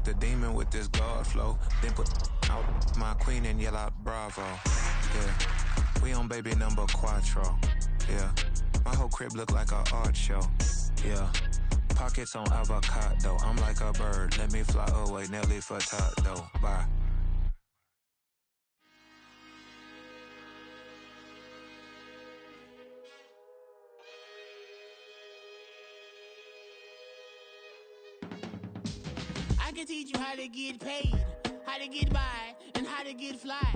like the demon with this guard flow. Then put out my queen and yell out bravo. Yeah, we on baby number quattro. Yeah, my whole crib look like a art show. Yeah, pockets on avocado. I'm like a bird, let me fly away. Nelly Furtado, bye. I can teach you how to get paid, how to get by, and how to get fly.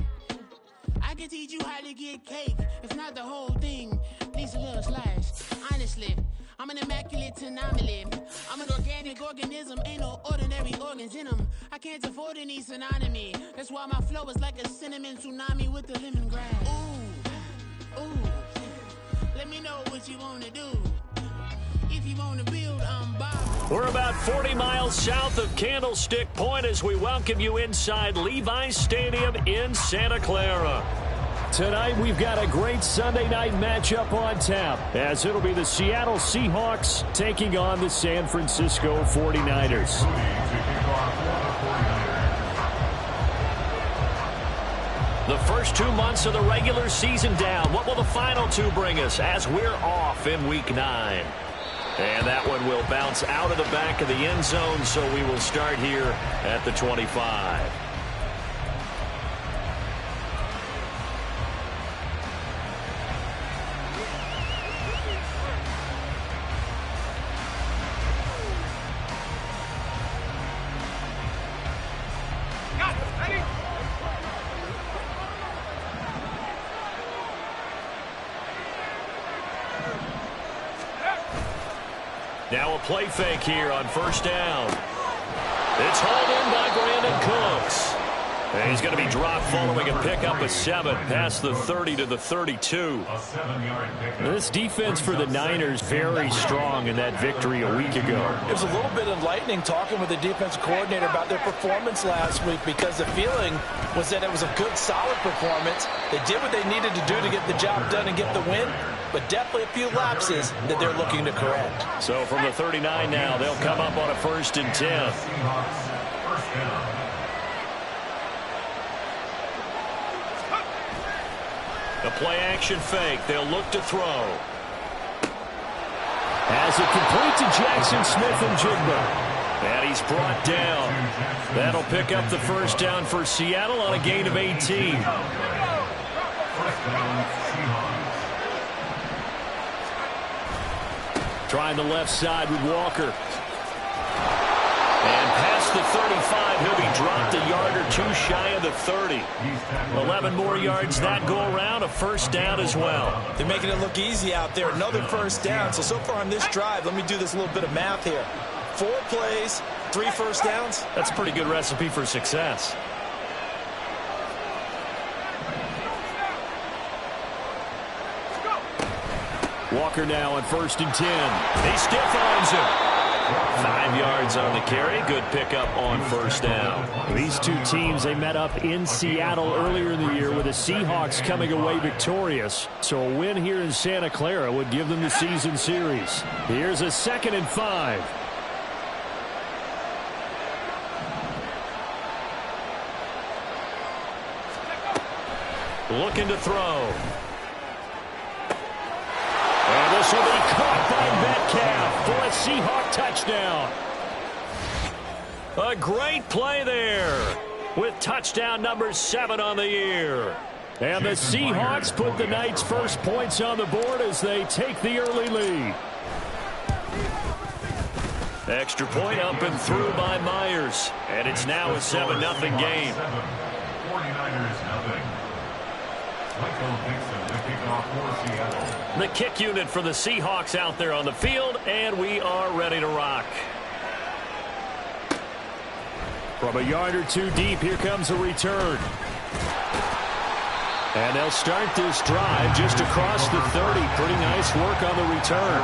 I can teach you how to get cake, if not the whole thing, at least a little slice. Honestly, I'm an immaculate anomaly. I'm an organic organism, ain't no ordinary organs in them. I can't afford any synonymy. That's why my flow is like a cinnamon tsunami with the lemongrass. Ooh, ooh, let me know what you wanna do. If you wanna build, I'm Bob. We're about 40 miles south of Candlestick Point as we welcome you inside Levi's Stadium in Santa Clara. Tonight, we've got a great Sunday night matchup on tap, as it'll be the Seattle Seahawks taking on the San Francisco 49ers. The first 2 months of the regular season down. What will the final two bring us as we're off in Week 9? And that one will bounce out of the back of the end zone, so we will start here at the 25. Now a play fake here on first down. It's hauled in by Brandon Cooks. And he's going to be dropped following a pickup of 7 past the 30 to the 32. This defense for the Niners very strong in that victory a week ago. It was a little bit enlightening talking with the defensive coordinator about their performance last week, because the feeling was that it was a good, solid performance. They did what they needed to do to get the job done and get the win, but definitely a few lapses that they're looking to correct. So from the 39 now, they'll come up on a 1st and 10. A play-action fake. They'll look to throw. As it complete to Jackson Smith-Njigba. And he's brought down. That'll pick up the first down for Seattle on a gain of 18. Trying the left side with Walker. And past the 35, he'll be dropped a yard or 2 shy of the 30. 11 more yards that go around, a first down as well. They're making it look easy out there. Another first down. So far on this drive, let me do this little bit of math here. 4 plays, 3 first downs. That's a pretty good recipe for success. Walker now on 1st and 10. He stiff arms him. 5 yards on the carry. Good pickup on first down. These two teams, they met up in Seattle earlier in the year with the Seahawks coming away victorious. So a win here in Santa Clara would give them the season series. Here's a 2nd and 5. Looking to throw. And this will be caught by Metcalf for a Seahawk touchdown. A great play there with touchdown number 7 on the year. And the Seahawks put the night's first points on the board as they take the early lead. Extra point up and through by Myers. And it's now a 7-0 game. 49ers nothing. The kick unit for the Seahawks out there on the field, and we are ready to rock. From a yard or 2 deep, here comes a return. And they'll start this drive just across the 30. Pretty nice work on the return.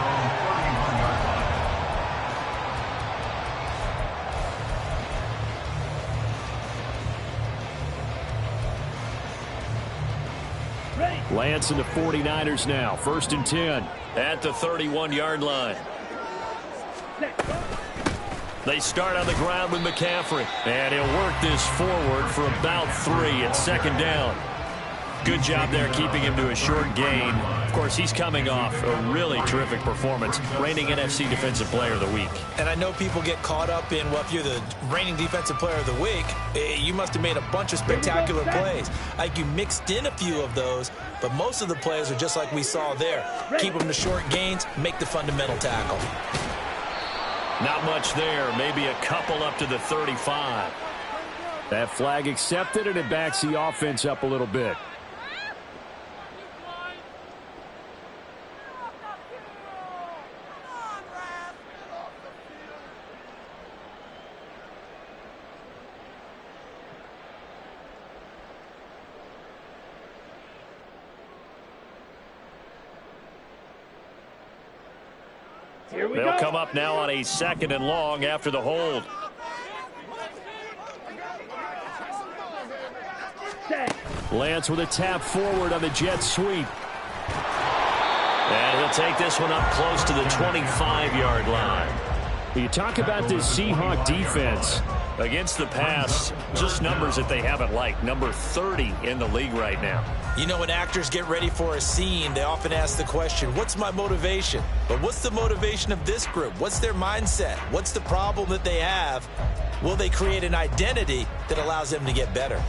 Lance and the 49ers now. 1st and 10. At the 31-yard line. They start on the ground with McCaffrey. And he'll work this forward for about 3 at second down. Good job there keeping him to a short gain. Of course, he's coming off a really terrific performance, reigning NFC Defensive Player of the Week. And I know people get caught up in, well, if you're the reigning Defensive Player of the Week, you must have made a bunch of spectacular plays. Like you mixed in a few of those, but most of the plays are just like we saw there. Keep them to short gains, make the fundamental tackle. Not much there, maybe a couple up to the 35. That flag accepted, and it backs the offense up a little bit. They'll come up now on a 2nd and long after the hold. Lance with a tap forward on the jet sweep. And he'll take this one up close to the 25-yard line. You talk about this Seahawk defense. Against the pass, just numbers that they haven't liked. Number 30 in the league right now. You know, when actors get ready for a scene, they often ask the question, what's my motivation? But what's the motivation of this group? What's their mindset? What's the problem that they have? Will they create an identity that allows them to get better?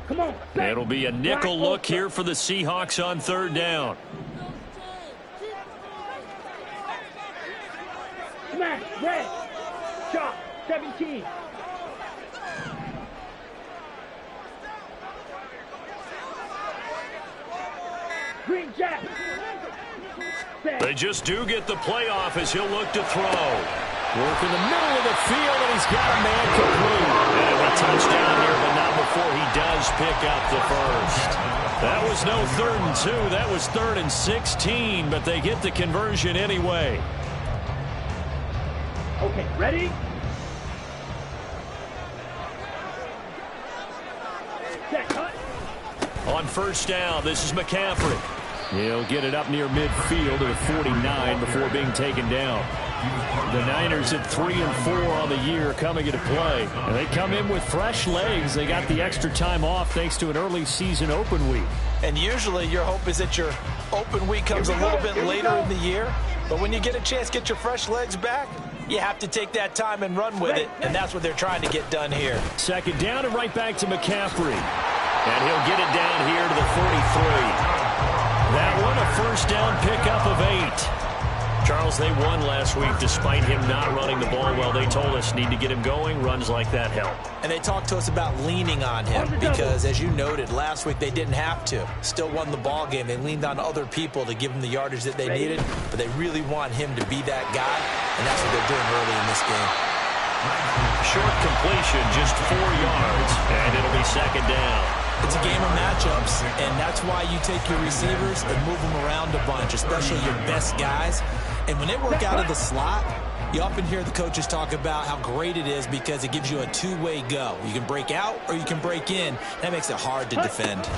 Come on. It'll be a nickel look here for the Seahawks on 3rd down. Smash, red, shot, 17. Green jack. They just do get the playoff as he'll look to throw. Work in the middle of the field, and he's got a man complete. And a touchdown here, but not before he does pick up the first. That was no 3rd and 2. That was 3rd and 16, but they get the conversion anyway. Okay, ready? Set, cut. On 1st down, this is McCaffrey. He'll get it up near midfield to the 49 before being taken down. The Niners at 3 and 4 on the year coming into play. And they come in with fresh legs. They got the extra time off thanks to an early season open week. And usually your hope is that your open week comes a little bit later in the year. But when you get a chance to get your fresh legs back, you have to take that time and run with it. And that's what they're trying to get done here. 2nd down and right back to McCaffrey. And he'll get it down here to the 43. That one, a 1st down pickup of 8. Charles, they won last week despite him not running the ball well. They told us need to get him going. Runs like that help. And they talked to us about leaning on him because, as you noted, last week they didn't have to. Still won the ball game. They leaned on other people to give them the yardage that they needed, but they really want him to be that guy, and that's what they're doing early in this game. Short completion, just 4 yards, and it'll be 2nd down. It's a game of matchups, and that's why you take your receivers and move them around a bunch, especially your best guys. And when they work out of the slot, you often hear the coaches talk about how great it is because it gives you a two-way go. You can break out or you can break in. That makes it hard to defend.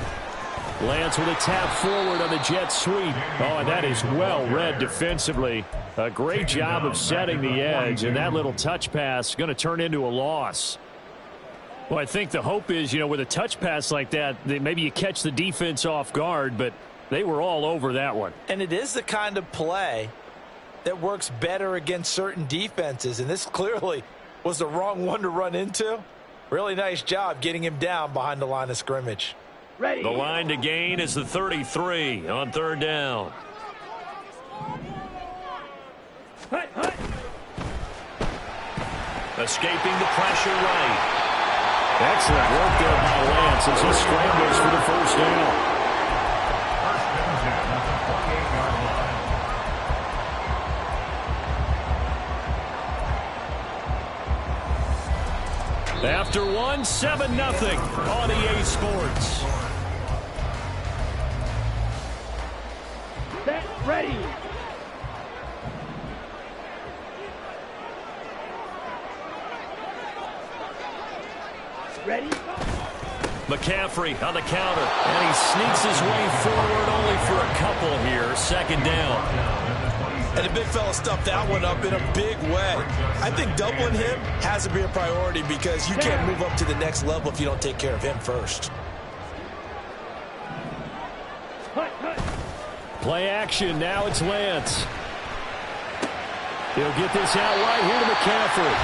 Lance with a tap forward on the jet sweep. Oh, and that is well read defensively. A great job of setting the edge, and that little touch pass is going to turn into a loss. Well, I think the hope is, you know, with a touch pass like that, maybe you catch the defense off guard, but they were all over that one. And it is the kind of play that works better against certain defenses, and this clearly was the wrong one to run into. Really nice job getting him down behind the line of scrimmage. Ready. The line to gain is the 33 on 3rd down. Hut, hut. Escaping the pressure right. Excellent work there by Lance as he scrambles for the 1st down. After one, 7-0 on EA Sports. Set, ready. Ready? McCaffrey on the counter, and he sneaks his way forward only for a couple here. 2nd down. And the big fella stuffed that one up in a big way. I think doubling him has to be a priority because you can't move up to the next level if you don't take care of him first. Play action. Now it's Lance. He'll get this out right here to McCaffrey.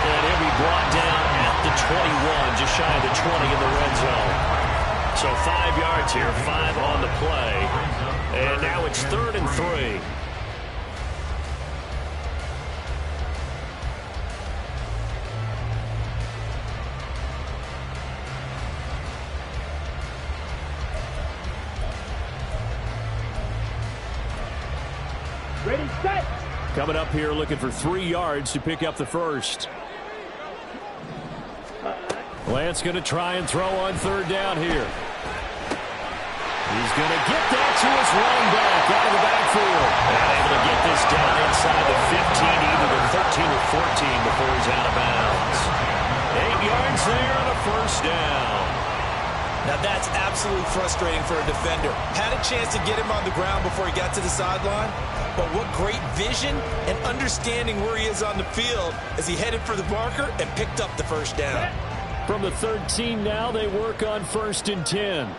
And he'll be brought down at the 21, just shy of the 20 in the red zone. So 5 yards here, 5 on the play. And now it's 3rd and 3. Ready, set. Coming up here looking for 3 yards to pick up the first. Lance going to try and throw on 3rd down here. He's going to get that to his running back out of the backfield. And able to get this down inside the 15, either the 13 or 14 before he's out of bounds. 8 yards there on a first down. Now that's absolutely frustrating for a defender. Had a chance to get him on the ground before he got to the sideline, but what great vision and understanding where he is on the field as he headed for the marker and picked up the first down. From the 13 now, they work on 1st and 10.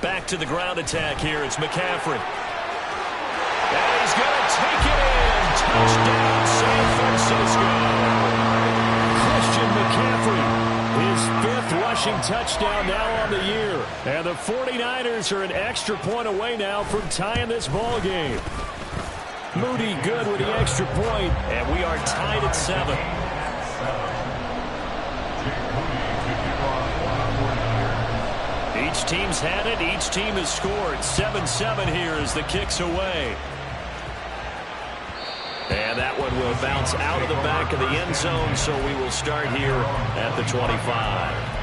Back to the ground attack here. It's McCaffrey. And he's going to take it in. Touchdown, San Francisco. Christian McCaffrey, his 5th rushing touchdown now on the year. And the 49ers are an extra point away now from tying this ball game. Moody good with the extra point. And we are tied at 7. Each team's had it. Each team has scored. 7-7 here as the kick's away. And that one will bounce out of the back of the end zone, so we will start here at the 25.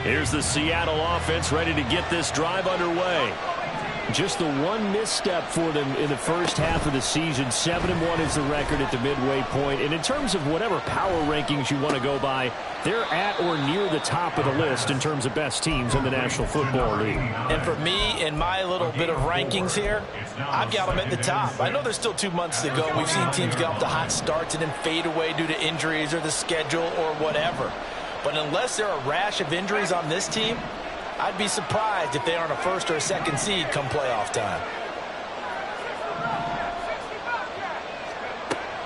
Here's the Seattle offense ready to get this drive underway. Just the one misstep for them in the first half of the season. 7-1 is the record at the midway point. And in terms of whatever power rankings you want to go by, they're at or near the top of the list in terms of best teams in the National Football League. And for me, in my little bit of rankings here, I've got them at the top. I know there's still 2 months to go. We've seen teams get off to hot starts and then fade away due to injuries or the schedule or whatever. But unless there are a rash of injuries on this team, I'd be surprised if they aren't a 1st or a 2nd seed come playoff time.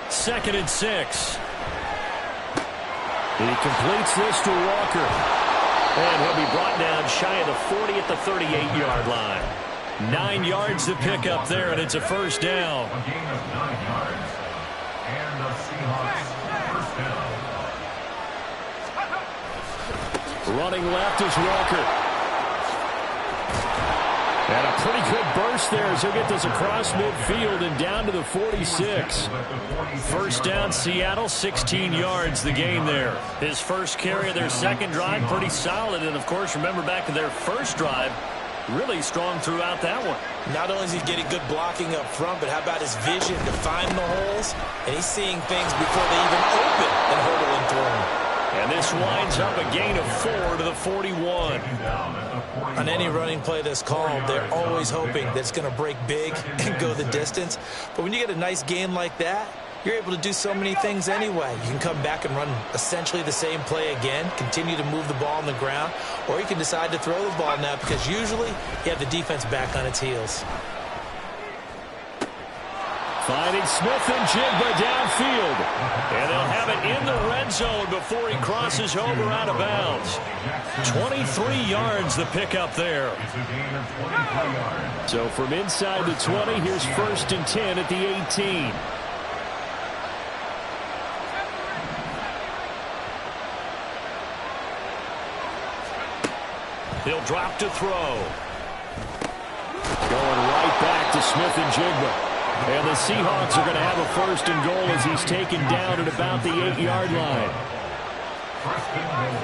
2nd and 6. He completes this to Walker. And he'll be brought down shy of the 40 at the 38-yard line. 9 yards to pick up there, and it's a first down. A gain of 9 yards. And the Seahawks first down. Running left is Walker. And a pretty good burst there as he'll get this across midfield and down to the 46. First down, Seattle, 16 yards the gain there. His first carry of their second drive, pretty solid. And, of course, remember back to their first drive, really strong throughout that one. Not only is he getting good blocking up front, but how about his vision to find the holes? And he's seeing things before they even open and hurdling through them. And this winds up a gain of 4 to the 41. On any running play that's called, they're always hoping that it's going to break big and go the distance. But when you get a nice gain like that, you're able to do so many things anyway. You can come back and run essentially the same play again, continue to move the ball on the ground, or you can decide to throw the ball now because usually you have the defense back on its heels. Finding Smith and Jigba downfield. And they'll have it in the red zone before he crosses over out of bounds. 23 yards the pickup there. So from inside the 20, here's 1st and 10 at the 18. He'll drop to throw. Going right back to Smith and Jigba. And the Seahawks are going to have a 1st and goal as he's taken down at about the 8-yard line. 1st and goal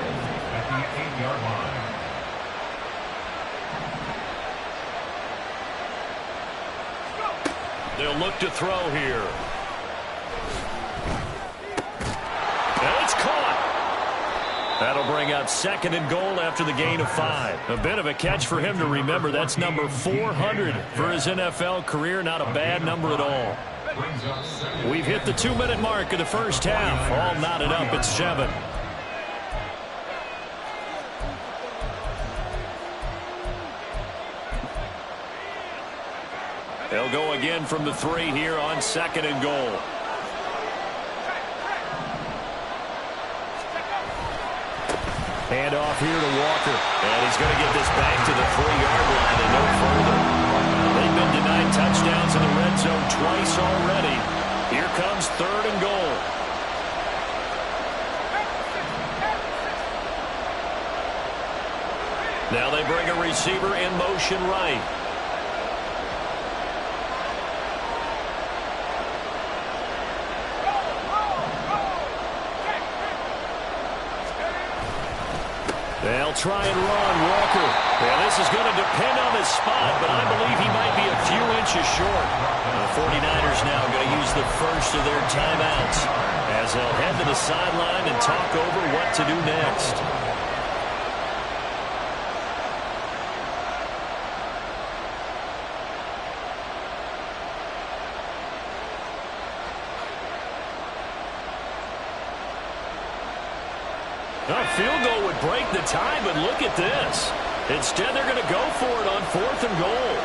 at the 8-yard line. They'll look to throw here. And it's caught. That'll bring up 2nd and goal after the gain of 5. A bit of a catch for him to remember. That's number 400 for his NFL career. Not a bad number at all. We've hit the 2-minute mark of the first half. All knotted up at 7. They'll go again from the 3 here on 2nd and goal. Hand off here to Walker. And he's going to get this back to the 3-yard line and no further. They've been denied touchdowns in the red zone twice already. Here comes 3rd and goal. Now they bring a receiver in motion right. They'll try and run Walker. Well, this is going to depend on his spot, but I believe he might be a few inches short. The 49ers now going to use the first of their timeouts as they'll head to the sideline and talk over what to do next. A field goal would break the tie, but look at this. Instead, they're going to go for it on 4th and goal.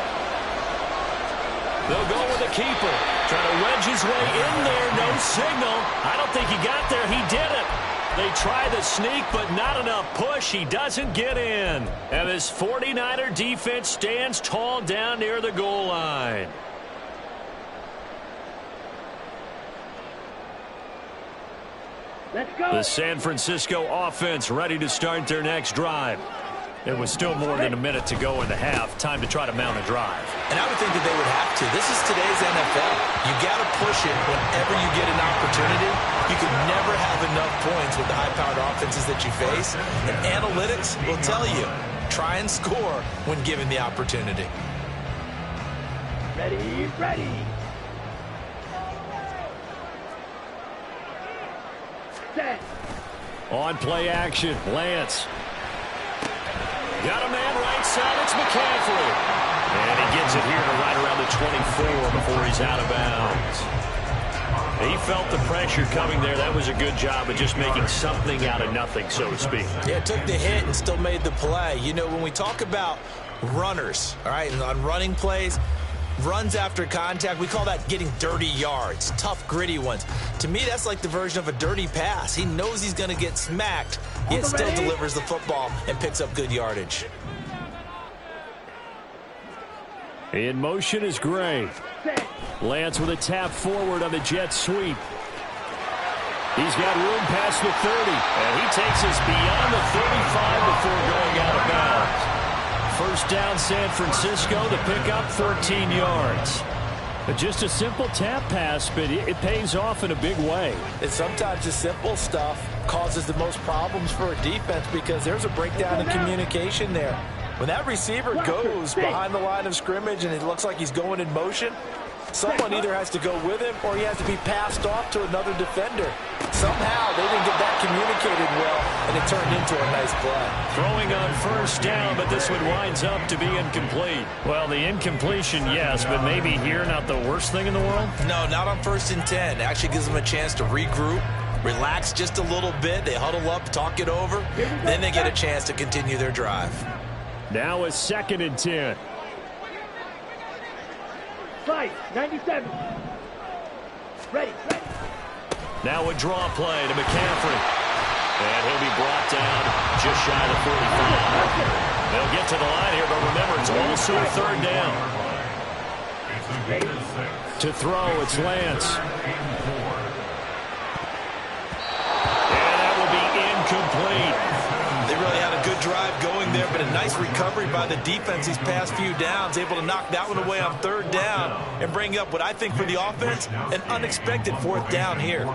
They'll go with the keeper. Trying to wedge his way in there. No signal. I don't think he got there. He didn't. They try the sneak, but not enough push. He doesn't get in. And this 49er defense stands tall down near the goal line. Let's go. The San Francisco offense ready to start their next drive. There was still more than a minute to go in the half. Time to try to mount a drive. And I would think that they would have to. This is today's NFL. You got to push it whenever you get an opportunity. You can never have enough points with the high-powered offenses that you face. And analytics will tell you, try and score when given the opportunity. Ready, ready. Set. On play action, Lance. Got a man right side, it's McCaffrey. And he gets it here to right around the 24 before he's out of bounds. He felt the pressure coming there. That was a good job of just making something out of nothing, so to speak. Yeah, took the hit and still made the play. You know, when we talk about runners, all right, and on running plays, runs after contact, we call that getting dirty yards, tough, gritty ones. To me, that's like the version of a dirty pass. He knows he's going to get smacked, yet still delivers the football and picks up good yardage. In motion is Gray. Lance with a tap forward on the jet sweep. He's got room past the 30, and he takes us beyond the 35 before going out of bounds. First down, San Francisco, the pickup, 13 yards. Just a simple tap pass, but it pays off in a big way. And sometimes the simple stuff causes the most problems for a defense because there's a breakdown in communication there. When that receiver goes behind the line of scrimmage and it looks like he's going in motion, someone either has to go with him or he has to be passed off to another defender. Somehow they didn't get that communicated well, and it turned into a nice play. Throwing on first down, but this one winds up to be incomplete. Well, the incompletion, yes, but maybe here not the worst thing in the world? No, not on 1st and 10. It actually gives them a chance to regroup, relax just a little bit. They huddle up, talk it over. Then they get a chance to continue their drive. Now a 2nd and 10. Fight, 97. Ready, ready. Now a draw play to McCaffrey. And he'll be brought down just shy of the 45. They'll get to the line here, but remember, it's also a 3rd down. To throw, it's Lance. And that will be incomplete. They really had a good drive going there, but a nice recovery by the defense these past few downs, able to knock that one away on 3rd down and bring up what I think for the offense, an unexpected 4th down here.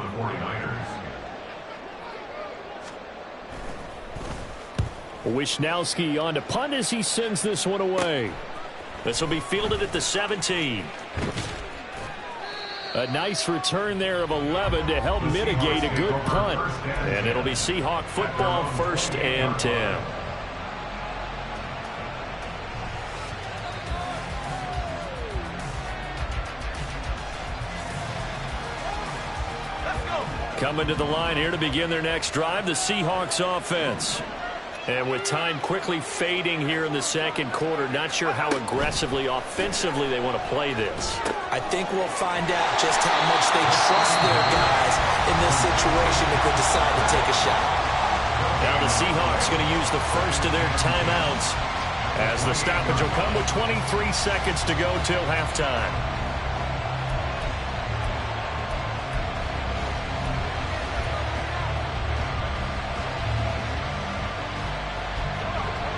Wisnowski on to punt as he sends this one away. This will be fielded at the 17. A nice return there of 11 to help mitigate a good punt. And it'll be Seahawk football, 1st and 10. Coming to the line here to begin their next drive, the Seahawks offense. And with time quickly fading here in the second quarter, not sure how aggressively, offensively they want to play this. I think we'll find out just how much they trust their guys in this situation if they decide to take a shot. Now the Seahawks going to use the first of their timeouts as the stoppage will come with 23 seconds to go till halftime.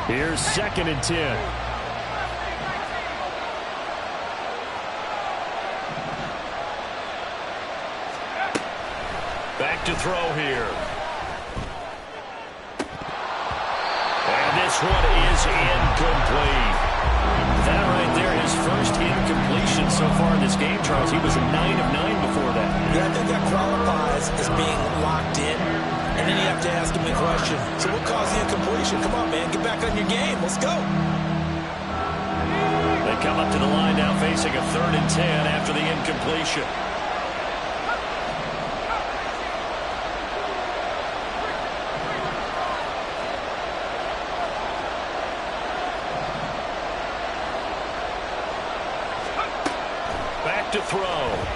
Here's 2nd and 10. Back to throw here. And this one is incomplete. That right there, his first incompletion so far in this game, Charles. He was 9 of 9 before that. Yeah, I think that qualifies as being locked in. And then you have to ask him the question, so what caused the incompletion? Come on, man, get back on your game. Let's go. They come up to the line now facing a 3rd and 10 after the incompletion. Back to throw.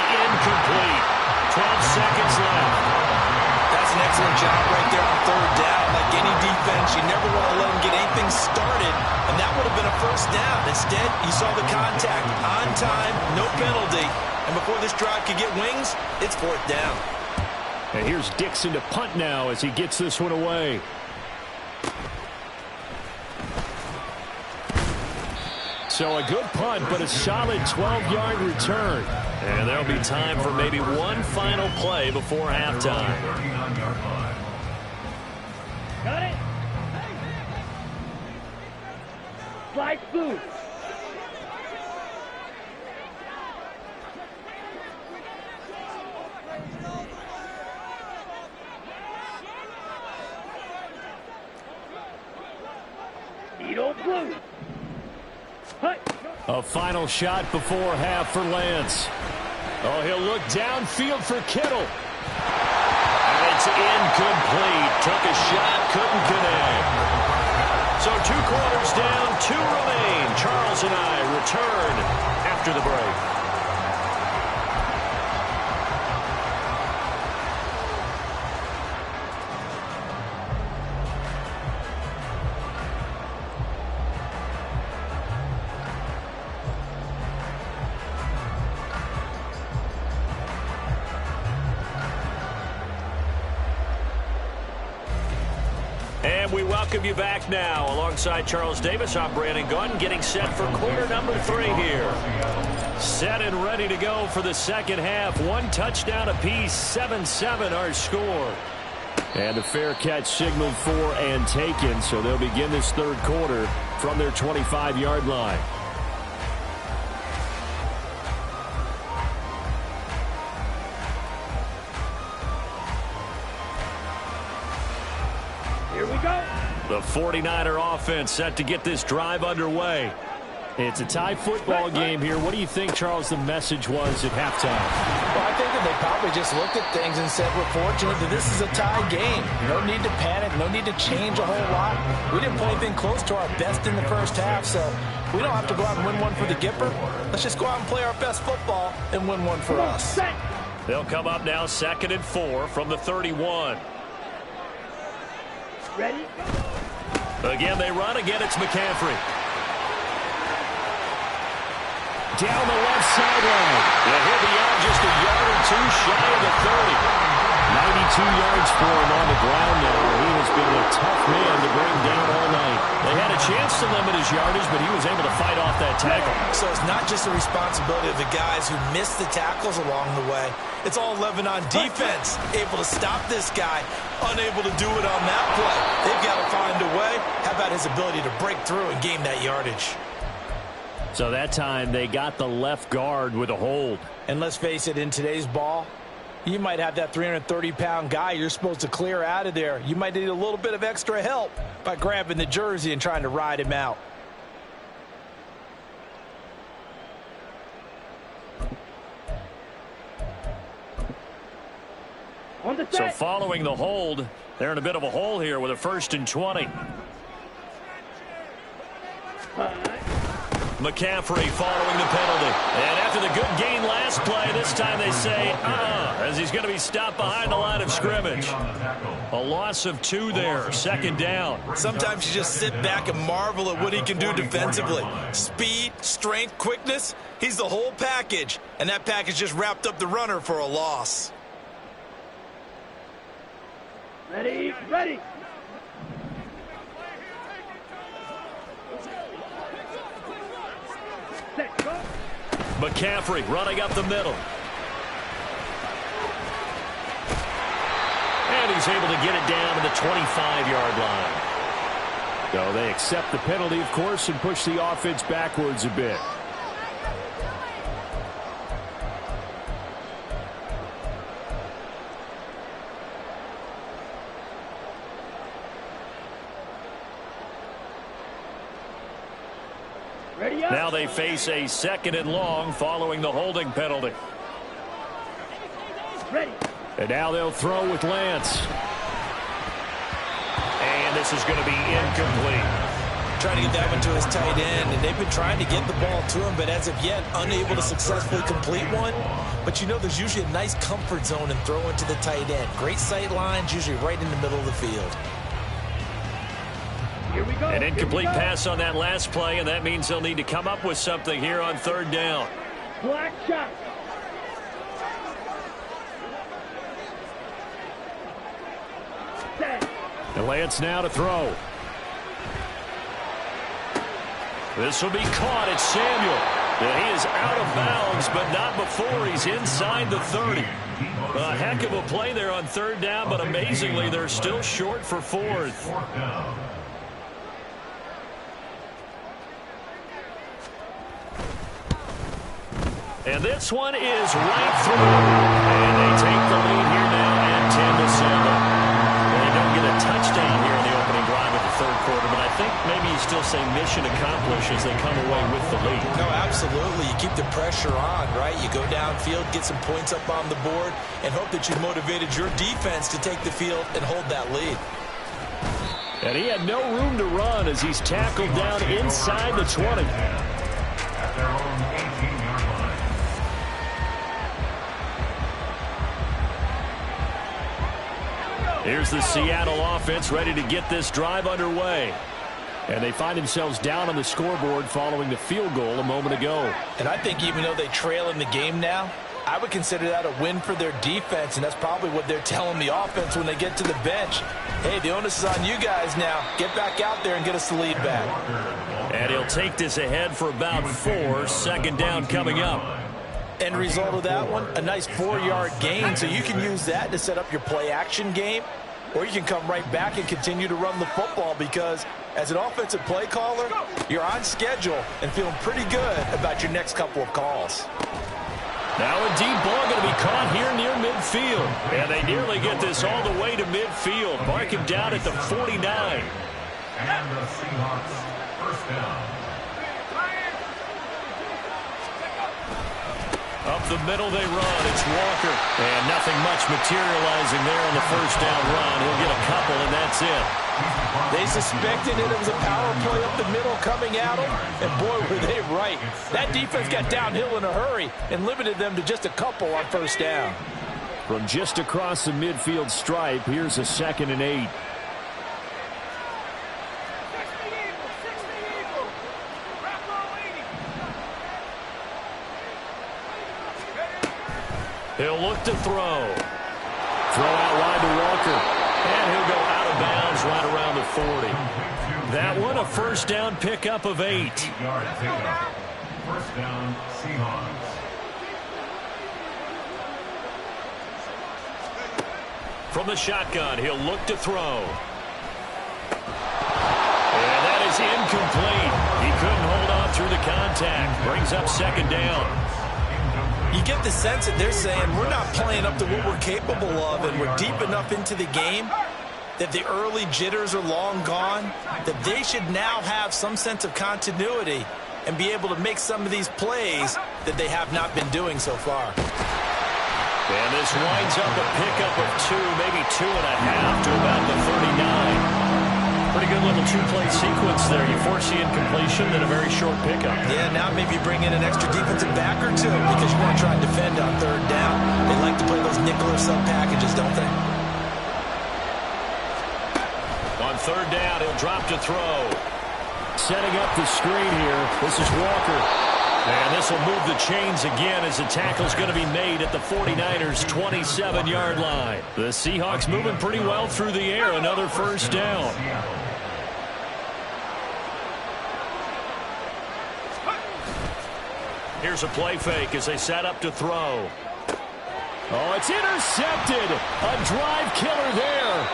Incomplete. 12 seconds left. That's an excellent job right there on 3rd down. Like any defense, you never want to let them get anything started, and that would have been a 1st down. Instead, you saw the contact on time, no penalty, and before this drive could get wings, it's 4th down. And here's Dixon to punt now as he gets this one away. So a good punt, but a solid 12-yard return. And there'll be time for maybe one final play before halftime. Got it? Slide food. Edo blue. A final shot before half for Lance. Oh, he'll look downfield for Kittle. And it's incomplete. Took a shot, couldn't connect. So 2 quarters down, 2 remain. Charles and I return after the break. And we welcome you back now. Alongside Charles Davis, I'm Brandon Gunn, getting set for quarter number 3 here. Set and ready to go for the second half. 1 touchdown apiece, 7-7 our score. And a fair catch signaled for and taken, so they'll begin this 3rd quarter from their 25-yard line. The 49er offense set to get this drive underway. It's a tie football game here. What do you think, Charles, the message was at halftime? Well, I think that they probably just looked at things and said, we're fortunate that this is a tie game. No need to panic. No need to change a whole lot. We didn't play anything close to our best in the first half, so we don't have to go out and win one for the Gipper. Let's just go out and play our best football and win one for us. They'll come up now 2nd and 4 from the 31. Ready? Again, they run. Again, it's McCaffrey. Down the left sideline. He'll be out just a yard or 2 shy of the 30. 92 yards for him on the ground now. He has been a tough man to bring down all night. They had a chance to limit his yardage, but he was able to fight off that tackle. So it's not just the responsibility of the guys who missed the tackles along the way. It's all 11 on defense, able to stop this guy, unable to do it on that play. They've got to find a way. How about his ability to break through and gain that yardage? So that time they got the left guard with a hold. And let's face it, in today's ball, you might have that 330-pound guy you're supposed to clear out of there. You might need a little bit of extra help by grabbing the jersey and trying to ride him out. So following the hold, they're in a bit of a hole here with a 1st and 20. McCaffrey following the penalty. And after the good gain last play, this time they say, as he's going to be stopped behind the line of scrimmage. A loss of 2 there, 2nd down. Sometimes you just sit back and marvel at what he can do defensively. Speed, strength, quickness, he's the whole package. And that package just wrapped up the runner for a loss. Ready, ready. Set, go. McCaffrey running up the middle. And he's able to get it down to the 25-yard line. So they accept the penalty, of course, and push the offense backwards a bit. Now they face a 2nd and long following the holding penalty. Ready. And now they'll throw with Lance. And this is going to be incomplete. Trying to get that one to his tight end, and they've been trying to get the ball to him, but as of yet, unable to successfully complete one. But you know, there's usually a nice comfort zone in throwing to the tight end. Great sight lines, usually right in the middle of the field. Here we go. An incomplete pass on that last play, and that means they'll need to come up with something here on 3rd down. Black shot. Set. And Lance now to throw. This will be caught. It's Samuel. And he is out of bounds, but not before he's inside the 30. A heck of a play there on 3rd down, but amazingly, they're still short for 4th. And this one is right through. And they take the lead here now at 10-7. They don't get a touchdown here in the opening drive of the 3rd quarter, but I think maybe you still say mission accomplished as they come away with the lead. No, absolutely. You keep the pressure on, right? You go downfield, get some points up on the board, and hope that you motivated your defense to take the field and hold that lead. And he had no room to run as he's tackled down inside the 20. At their own 18-yard line. Here's the Seattle offense ready to get this drive underway. And they find themselves down on the scoreboard following the field goal a moment ago. And I think even though they trail in the game now, I would consider that a win for their defense, and that's probably what they're telling the offense when they get to the bench. Hey, the onus is on you guys now. Get back out there and get us the lead back. And he'll take this ahead for about 4. 2nd down coming up. End result of that one, a nice 4-yard gain, so you can use that to set up your play-action game, or you can come right back and continue to run the football because as an offensive play caller, you're on schedule and feeling pretty good about your next couple of calls. Now a deep ball going to be caught here near midfield. And they nearly get this all the way to midfield. Mark him down at the 49. And the Seahawks 1st down. Up the middle they run. It's Walker. And nothing much materializing there on the 1st down run. He'll get a couple, and that's it. They suspected it was a power play up the middle coming at them, and boy, were they right. That defense got downhill in a hurry and limited them to just a couple on 1st down. From just across the midfield stripe, here's a 2nd and 8. He'll look to throw. Throw out wide to Walker. And he'll go out of bounds right around the 40. That one a 1st down pickup of 8. 8-yard pickup. 1st down, Seahawks. From the shotgun, he'll look to throw. And that is incomplete. He couldn't hold on through the contact. contact. Brings up second down. You get the sense that they're saying we're not playing up to what we're capable of, and we're deep enough into the game that the early jitters are long gone, that they should now have some sense of continuity and be able to make some of these plays that they have not been doing so far. And this winds up a pickup of 2, maybe 2.5 to about the 39. Pretty good little two-play sequence there. You force the incompletion, then a very short pickup. Yeah, now maybe bring in an extra defensive back or two because you want to try and defend on third down. They like to play those nickel or sub packages, don't they? On third down, he'll drop to throw. Setting up the screen here. This is Walker. And this will move the chains again as the tackle's going to be made at the 49ers' 27-yard line. The Seahawks moving pretty well through the air. Another first down. Here's a play fake as they set up to throw. Oh, it's intercepted. A drive killer there.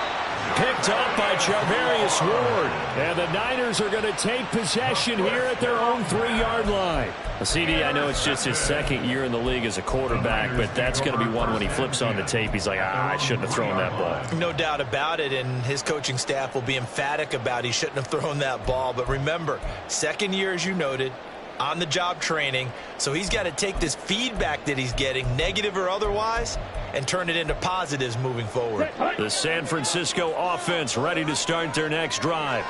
Picked up by Charvarius Ward. And the Niners are going to take possession here at their own 3-yard line. CD, I know it's just his second year in the league as a quarterback, but that's going to be one when he flips on the tape. He's like, I shouldn't have thrown that ball. No doubt about it, and his coaching staff will be emphatic about he shouldn't have thrown that ball. But remember, second year, as you noted, on-the-job training, so he's got to take this feedback that he's getting, negative or otherwise, and turn it into positives moving forward. The San Francisco offense ready to start their next drive.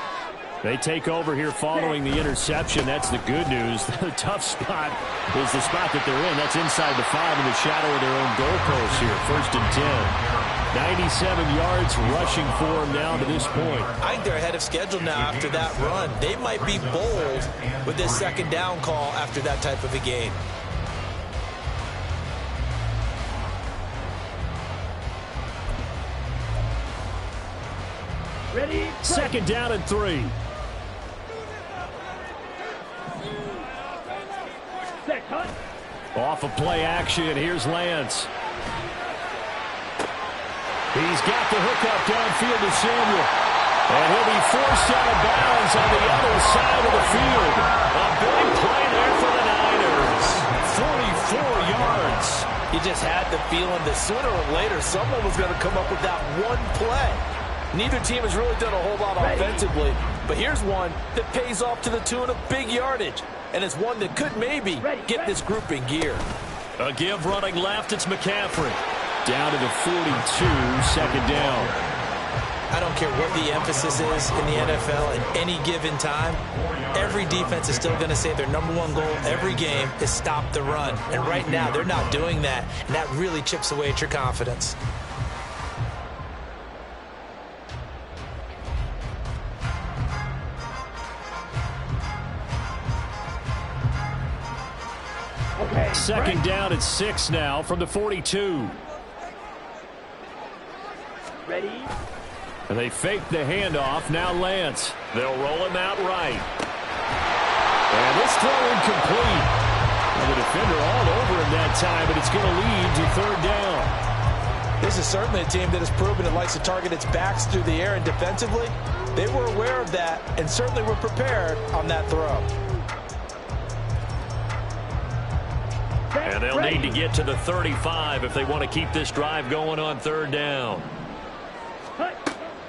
They take over here following the interception. That's the good news. The tough spot is the spot that they're in. That's inside the 5 in the shadow of their own goalpost here. 1st and 10. 97 yards rushing for them now to this point. I think they're ahead of schedule now after that run. They might be bold with this second down call after that type of a game. Ready? Second down and 3. Set, cut. Off of play action, here's Lance. He's got the hookup downfield to Samuel. And he'll be forced out of bounds on the other side of the field. A big play there for the Niners. 44 yards. You just had the feeling that sooner or later someone was going to come up with that one play. Neither team has really done a whole lot offensively, but here's one that pays off to the tune of big yardage, and it's one that could maybe get this group in gear. A give running left, it's McCaffrey. Down to the 42, second down. I don't care what the emphasis is in the NFL at any given time. Every defense is still going to say their number one goal every game is stop the run. And right now, they're not doing that, and that really chips away at your confidence. Okay. Second down at 6 now from the 42. Ready? And they fake the handoff. Now Lance. They'll roll him out right. And this throw incomplete. And the defender all over him that time, but it's going to lead to third down. This is certainly a team that has proven it likes to target its backs through the air and defensively. They were aware of that and certainly were prepared on that throw. And they'll need to get to the 35 if they want to keep this drive going on third down.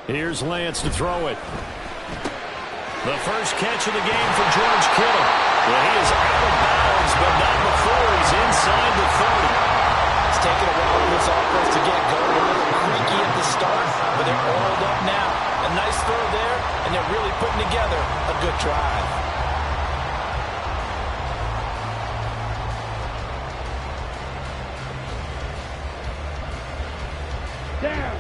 Here's Lance to throw it. The first catch of the game for George Kittle. Well, he is out of bounds, but not before he's inside the 30. It's taken a while for this offense to get going. A little creaky at the start, but they're oiled up now. A nice throw there, and they're really putting together a good drive. Down.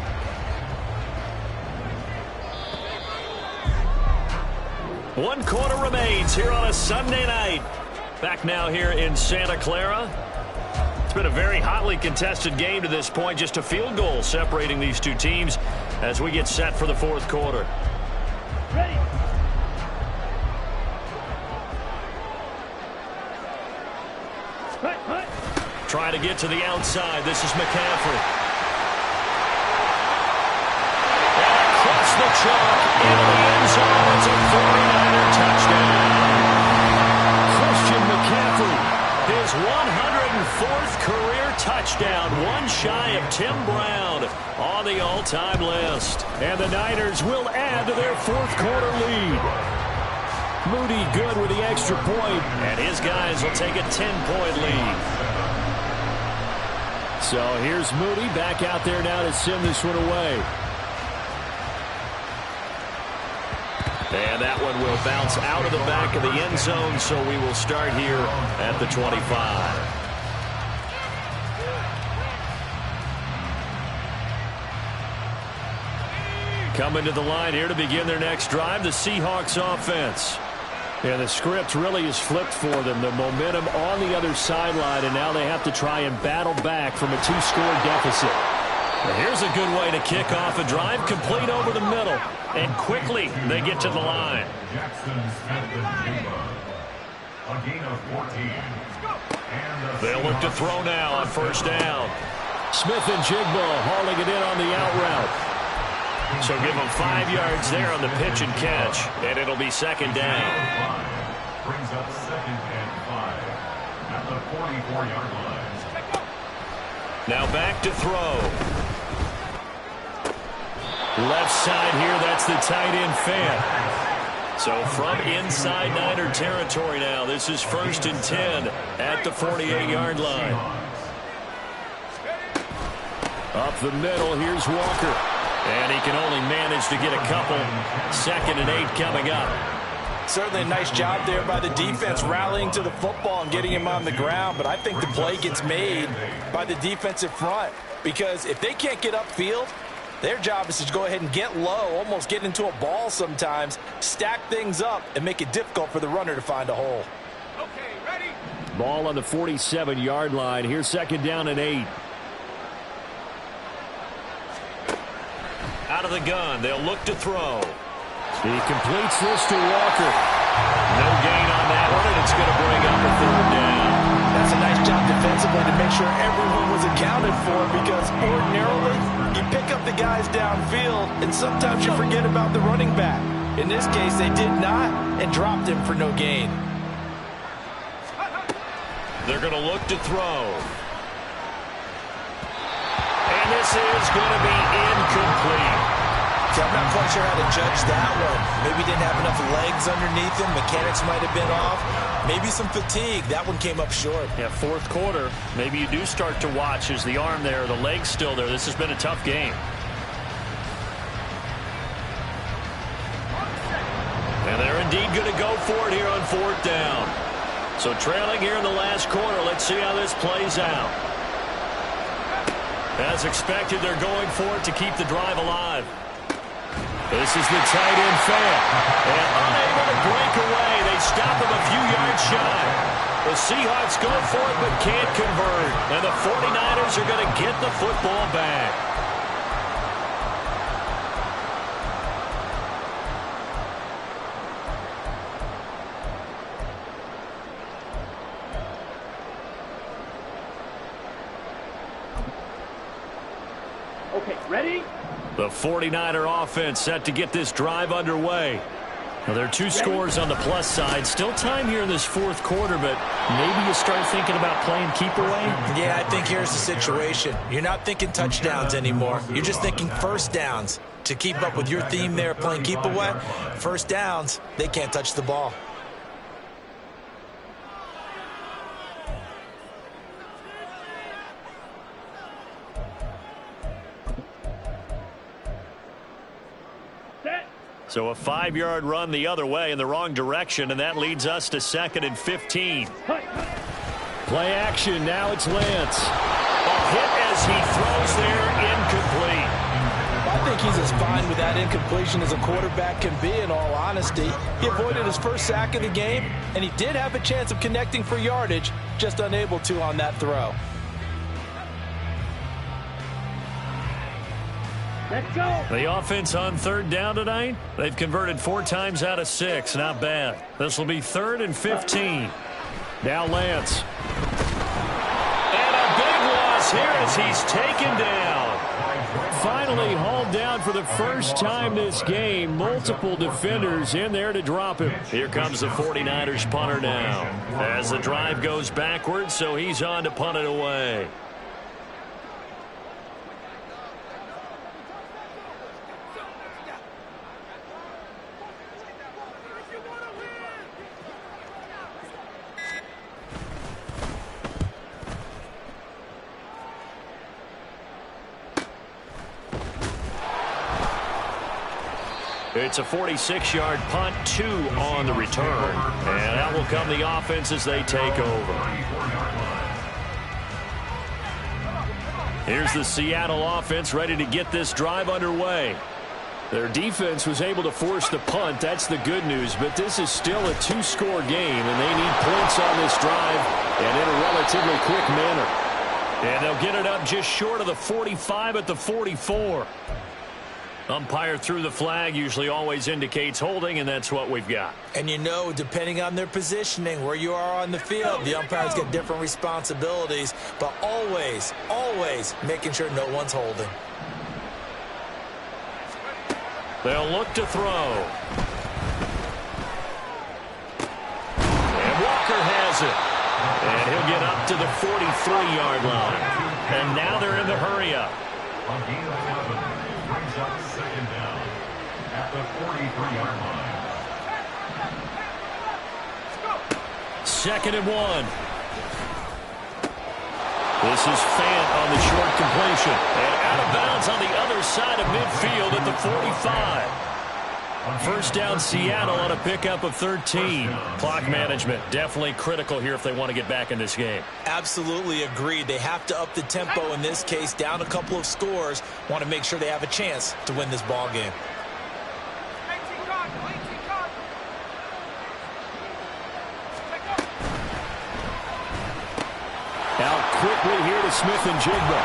One quarter remains here on a Sunday night. Back now here in Santa Clara. It's been a very hotly contested game to this point. Just a field goal separating these two teams as we get set for the fourth quarter. Ready? Cut. Trying to get to the outside. This is McCaffrey. The chalk into the end zone. It's a 49er touchdown. Christian 104th career touchdown, one shy of Tim Brown on the all-time list. And the Niners will add to their fourth quarter lead. Moody good with the extra point. And his guys will take a 10-point lead. So here's Moody back out there now to send this one away. And that one will bounce out of the back of the end zone, so we will start here at the 25. Coming to the line here to begin their next drive, the Seahawks offense. Yeah, the script really is flipped for them. The momentum on the other sideline, and now they have to try and battle back from a 2-score deficit. Well, here's a good way to kick off a drive, complete over the middle. And quickly, they get to the line. Jackson Smith-Njigba, a gain of 14. They'll look to throw now on first down. Smith-Njigba hauling it in on the out route. So give them 5 yards there on the pitch and catch, and it'll be second down. Brings up 2nd and 5 at the 44-yard line. Now back to throw. Left side here, that's the tight end Fant. So from inside Niner territory now, this is 1st and 10 at the 48-yard line. Up the middle, here's Walker. And he can only manage to get a couple. 2nd and 8 coming up. Certainly a nice job there by the defense rallying to the football and getting him on the ground. But I think the play gets made by the defensive front. Because if they can't get upfield, their job is to go ahead and get low, almost get into a ball sometimes, stack things up, and make it difficult for the runner to find a hole. Okay, ready? Ball on the 47-yard line. Here's 2nd down and 8. Out of the gun, they'll look to throw. He completes this to Walker. No gain on that one, and it's going to bring up a 3rd down. That's a nice job defensively to make sure everyone was accounted for, because ordinarily you pick up the guys downfield and sometimes you forget about the running back. In this case, they did not and dropped him for no gain. They're going to look to throw. And this is going to be incomplete. I'm not quite sure how to judge that one. Maybe didn't have enough legs underneath him. Mechanics might have been off. Maybe some fatigue. That one came up short. Yeah, 4th quarter. Maybe you do start to watch. Is the arm there, the leg's still there? This has been a tough game. And they're indeed going to go for it here on 4th down. So trailing here in the last quarter. Let's see how this plays out. As expected, they're going for it to keep the drive alive. This is the tight end Fant. And unable to break away. They stop him a few yards shy. The Seahawks go for it but can't convert. And the 49ers are going to get the football back. Okay, ready? The 49er offense set to get this drive underway. Now, there are 2 scores on the plus side. Still time here in this 4th quarter, but maybe you start thinking about playing keep away? Yeah, I think here's the situation. You're not thinking touchdowns anymore. You're just thinking first downs. To keep up with your theme there, playing keep away, first downs, they can't touch the ball. So a 5-yard run the other way in the wrong direction, and that leads us to 2nd and 15. Play action. Now it's Lance. A hit as he throws there, incomplete. I think he's as fine with that incompletion as a quarterback can be, in all honesty. He avoided his first sack of the game, and he did have a chance of connecting for yardage, just unable to on that throw. Let's go. The offense on 3rd down tonight, they've converted 4 times out of 6. Not bad. This will be 3rd and 15. Now Lance. And a big loss here as he's taken down. Finally hauled down for the first time this game. Multiple defenders in there to drop him. Here comes the 49ers punter now. As the drive goes backwards, so he's on to punt it away. It's a 46-yard punt, 2 on the return. And out will come the offense as they take over. Here's the Seattle offense ready to get this drive underway. Their defense was able to force the punt. That's the good news. But this is still a 2-score game, and they need points on this drive and in a relatively quick manner. And they'll get it up just short of the 45 at the 44. Umpire threw the flag, usually always indicates holding, and that's what we've got. And you know, depending on their positioning, where you are on the field, the umpires get different responsibilities, but always, always making sure no one's holding. They'll look to throw. And Walker has it. And he'll get up to the 43-yard line. And now they're in the hurry-up. Brings up second down at the 43-yard line. 2nd and 1. This is Fant on the short completion. And out of bounds on the other side of midfield at the 45. First down Seattle on a pickup of 13. Clock management definitely critical here if they want to get back in this game. Absolutely agreed. They have to up the tempo in this case, down a couple of scores. Want to make sure they have a chance to win this ball game. Out quickly here to Smith-Njigba.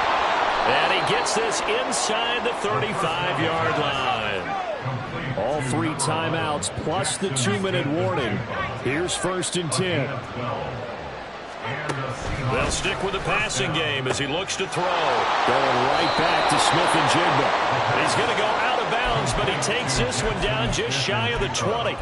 And he gets this inside the 35-yard line. All 3 timeouts plus the 2-minute warning. Here's 1st and 10. They'll stick with the passing game as he looks to throw. Going right back to Smith-Njigba. He's going to go out of bounds, but he takes this one down just shy of the 20.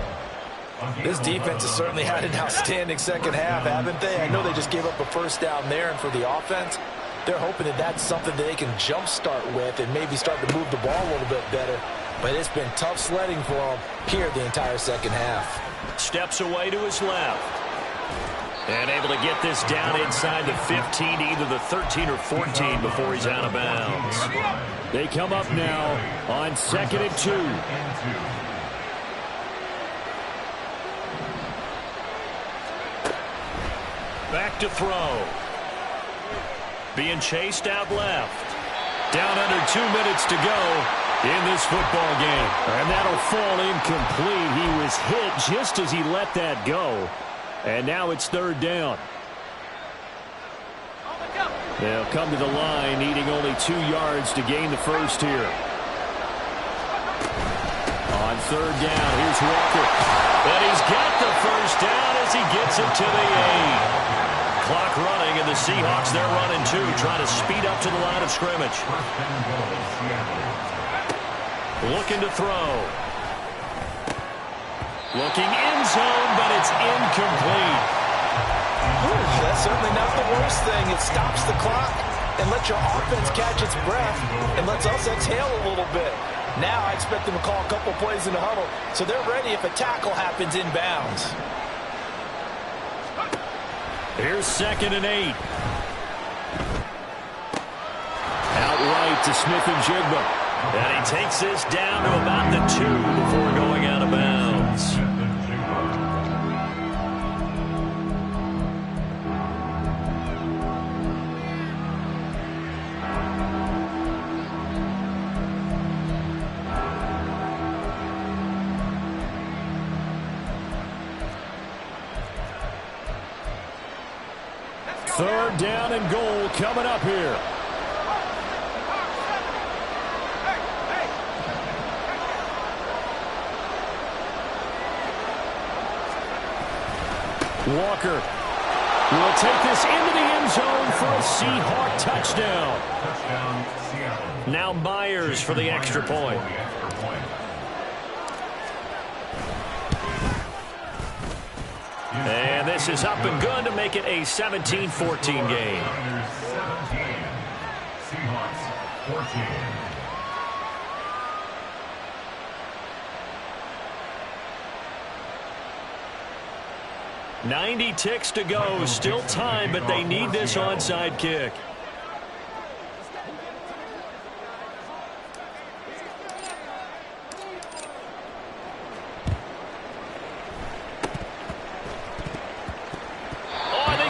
This defense has certainly had an outstanding second half, haven't they? I know they just gave up a first down there, and for the offense, they're hoping that that's something that they can jumpstart with and maybe start to move the ball a little bit better. But it's been tough sledding for them here the entire second half. Steps away to his left. And able to get this down inside the 15, either the 13 or 14 before he's out of bounds. They come up now on 2nd and 2. Back to throw. Being chased out left. Down under 2 minutes to go in this football game. And that'll fall incomplete. He was hit just as he let that go. And now it's 3rd down. They'll come to the line, needing only 2 yards to gain the first here. On 3rd down, here's Walker. But he's got the first down as he gets it to the 8. Clock running, and the Seahawks, they're running too, trying to speed up to the line of scrimmage. Looking to throw. Looking end zone, but it's incomplete. That's certainly not the worst thing. It stops the clock and lets your offense catch its breath and lets us exhale a little bit. Now I expect them to call a couple plays in the huddle, so they're ready if a tackle happens inbounds. Here's 2nd and 8. Outright to Smith-Njigba. And he takes this down to about the 2 before going out of bounds. Third down and goal coming up here. Walker will take this into the end zone for a Seahawk touchdown. Touchdown, Seattle. Now Myers for the extra point. And this is up and good to make it a 17-14 game. Seahawks 14. 90 ticks to go. Still time, but they need this onside kick.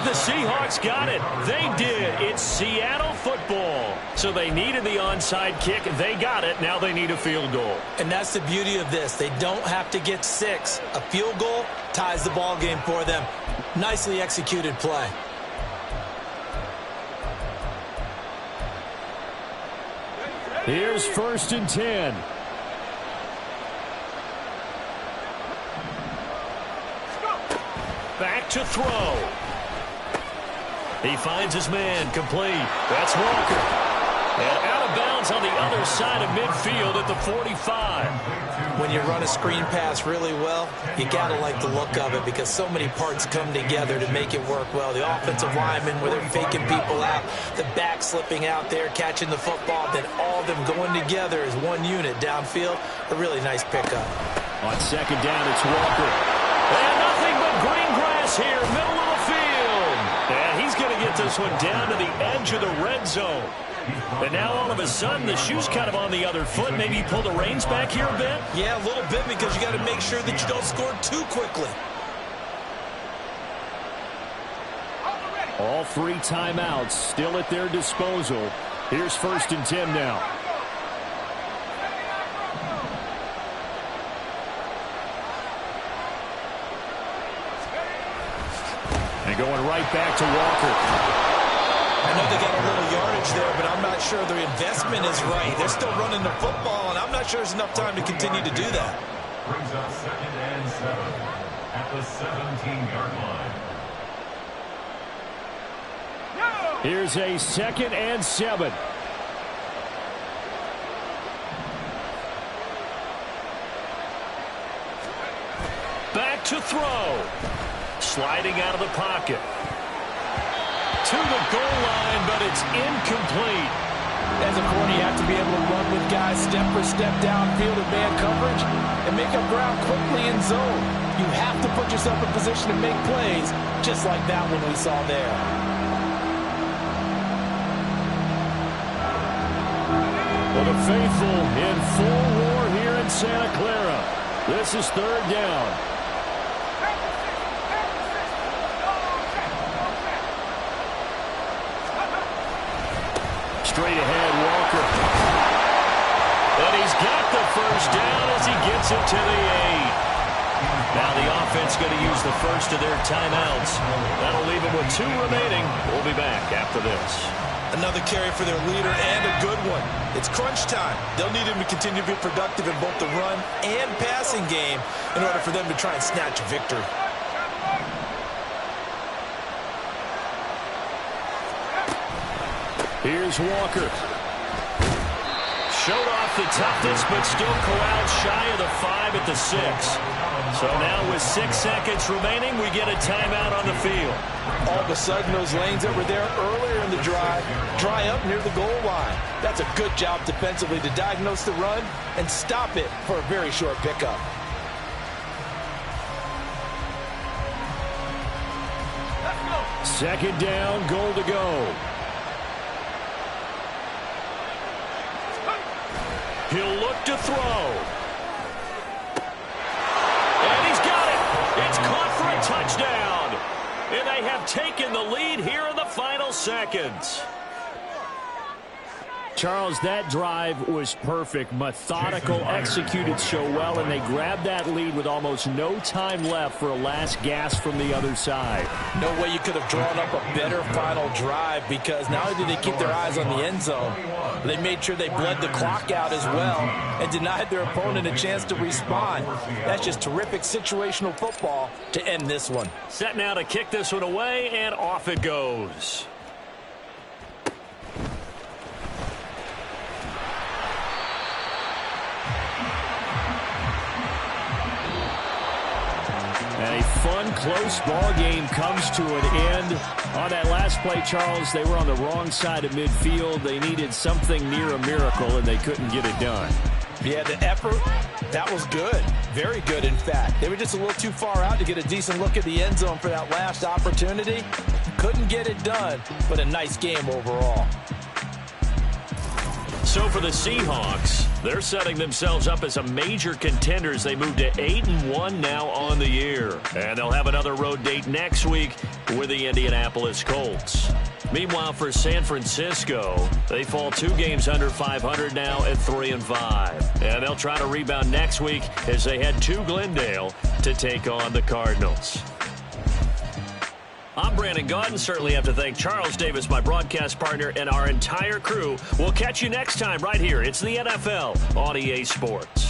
The Seahawks got it. They did. It's Seattle football. So they needed the onside kick. They got it. Now they need a field goal. And that's the beauty of this. They don't have to get 6. A field goal ties the ball game for them. Nicely executed play. Here's 1st and 10. Back to throw. He finds his man, complete. That's Walker. And out of bounds on the other side of midfield at the 45. When you run a screen pass really well, you got to like the look of it because so many parts come together to make it work well. The offensive linemen, where they're faking people out, the back slipping out there, catching the football, then all of them going together as one unit downfield. A really nice pickup. On 2nd down, it's Walker. And nothing but green grass here, middle of the field. And he's going to get this one down to the edge of the red zone. And now all of a sudden the shoe's kind of on the other foot. Maybe you pull the reins back here a bit? Yeah, a little bit because you got to make sure that you don't score too quickly. All 3 timeouts still at their disposal. Here's 1st and 10 now. And going right back to Walker. I know they got a little yardage there, but I'm not sure their investment is right. They're still running the football, and I'm not sure there's enough time to continue to do that. Brings up 2nd and 7 at the 17-yard line. Here's a 2nd and 7. Back to throw. Sliding out of the pocket. To the goal line, but it's incomplete. As a corner, you have to be able to run with guys step for step downfield in man coverage and make up ground quickly in zone. You have to put yourself in position to make plays, just like that one we saw there. Well, the faithful in full war here in Santa Clara. This is 3rd down. Straight ahead, Walker. And he's got the 1st down as he gets it to the 8. Now the offense going to use the first of their timeouts. That'll leave them with 2 remaining. We'll be back after this. Another carry for their leader and a good one. It's crunch time. They'll need him to continue to be productive in both the run and passing game in order for them to try and snatch a victory. Here's Walker. Showed off the toughness, but still corralled shy of the 5 at the 6. So now with 6 seconds remaining, we get a timeout on the field. All of a sudden, those lanes that were there earlier in the drive dry up near the goal line. That's a good job defensively to diagnose the run and stop it for a very short pickup. Second down, goal to go. He'll look to throw. And he's got it. It's caught for a touchdown. And they have taken the lead here in the final seconds. Charles, that drive was perfect, methodical, executed so well, and they grabbed that lead with almost no time left for a last gasp from the other side. No way you could have drawn up a better final drive, because not only did they keep their eyes on the end zone, they made sure they bled the clock out as well and denied their opponent a chance to respond. That's just terrific situational football to end this one. Set now to kick this one away, and off it goes. And a fun, close ball game comes to an end. On that last play, Charles, they were on the wrong side of midfield. They needed something near a miracle, and they couldn't get it done. Yeah, the effort, that was good. Very good, in fact. They were just a little too far out to get a decent look at the end zone for that last opportunity. Couldn't get it done, but a nice game overall. So for the Seahawks, they're setting themselves up as a major contender as they move to 8-1 now on the year. And they'll have another road date next week with the Indianapolis Colts. Meanwhile, for San Francisco, they fall 2 games under 500 now at 3-5. And they'll try to rebound next week as they head to Glendale to take on the Cardinals. I'm Brandon Gaudin. Certainly have to thank Charles Davis, my broadcast partner, and our entire crew. We'll catch you next time right here. It's the NFL on EA Sports.